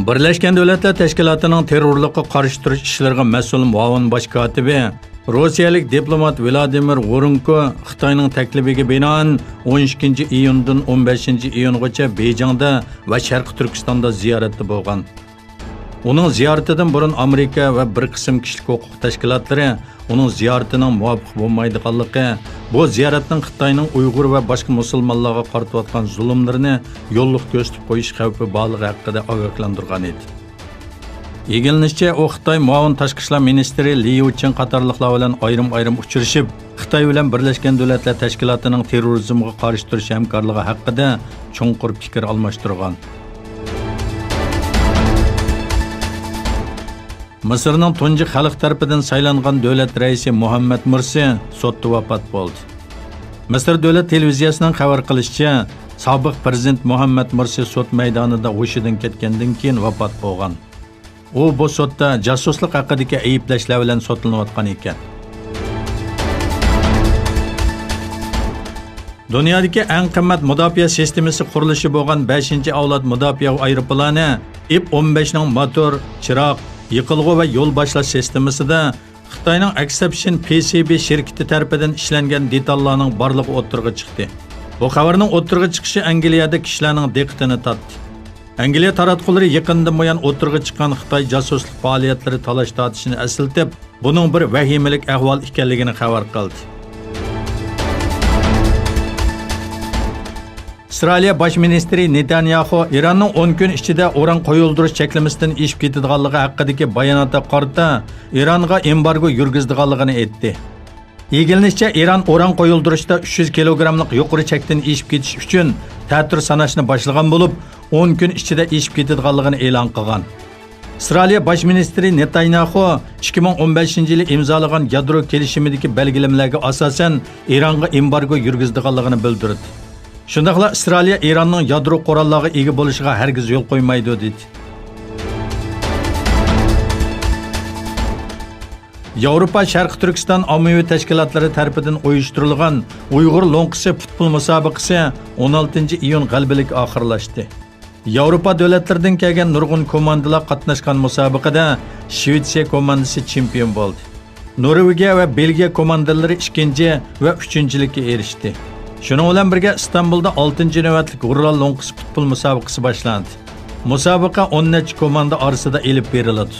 Birleşken Devletler Teşkilatı'nın terörlükle qarşı turuş işlariga mas'ul muavin baş katibi Rusiyalik diplomat Vladimir Voronko Xitoyning taklifiga binoan 12 iyundan 15 iyungacha Beyjingda va Sharqi Turkistonda ziyoratda bo'lgan. Uning ziyaratidan burun Amerika va bir qism kishilik huquq tashkilotlari uning ziyaratining muvofiq bo'lmaydiganligi, bu ziyoratning Xitoyning Uyg'ur va boshqa musulmonlarga qaratayotgan zulmlarini yo'lliq ko'rsatib qo'yish xavfi borligi haqida ogohlantirgan edi. Yegilishicha, u Xitoy muavin tashqi ishlar ministri Li Yuchen qatorliqlar bilan ayrim uchrashib, Xitoy bilan Birlashgan Davlatlar Tashkilotining terrorizmga qarshi turish hamkorligi haqida cho'nqur fikr almashtirgan. Misrning tunji xalq tarafidan saylangan davlat raisi Muhammad Mursi sudda vafot bo'ldi. Misr davlat televiziyasining xabar qilishicha, sobiq prezident Muhammad Mursi sud maydonida hushidan ketgandan keyin vafot bo'lgan. U bu sudda jasuslik haqidagi ayblashlar bilan sudlanayotgan ekan. Dunyodagi eng qimmat mudofaa sistemasi qurilishi bo'lgan 5-avlod mudofaa aeroplani IP-15 ning motor, chiroq, yiqilg'u va yo'l boshlash sistemasida Xitoyning Acception PCB shirkati tomonidan ishlangan detallarning borligi o'ttirg'i chiqdi. Bu xabarning o'ttirg'i chiqishi Angliyada kishilarning diqqatini tortdi. Angliya taratqullari yaqindan buyon o'ttirg'i chiqqan Xitoy jasuslik faoliyatlari talash tortishini eslatib, buning bir vahimalik ahvol ekanligini xabar qildi. İsrail Baş Ministri Netanyahu İranning 10 kun ichida uran qo'yildirish cheklamasidan ishib ketadiganligi haqidagi bayonotga qarata İranga embargo yurgizdiganligini aytdi. Yegilishicha, İran uran qo'yildirishda 300 kilogramlik yuqori chekdan ishib ketish uchun ta'tir sanashni boshlagan bo'lib, 10 kun ichida ishib ketadiganligini e'lon qilgan. İsrail Baş Ministri Netanyahu 2015-yili imzolagan yadro kelishimidagi belgilamalariga asosan İranga embargo yurgizdiganligini bildirdi. Shundaqla İsrail İranning yadro qurollariga ega bo'lishiga hargiz yo'l qo'ymaydi dedi. Yevropa Sharqi Turkiston ommaviy tashkilotlari tomonidan uyushtirilgan Uyg'ur lo'nqisi futbol musobaqasi 16 iyun g'alabalik oxirlashdi. Yevropa davlatlaridan kelgan nurg'un komandalar qatnashgan musobaqada Shvetsiya komandasi chempion bo'ldi. Norvegiya va Belgiya komandalari 2 va 3-likka erishdi. Şunun bilan birga İstanbulda 6-cı navbatlik Ural lo'nqisi futbol musobaqasi boshlandi. Musobaqa 10 komanda orasida elib beriladi.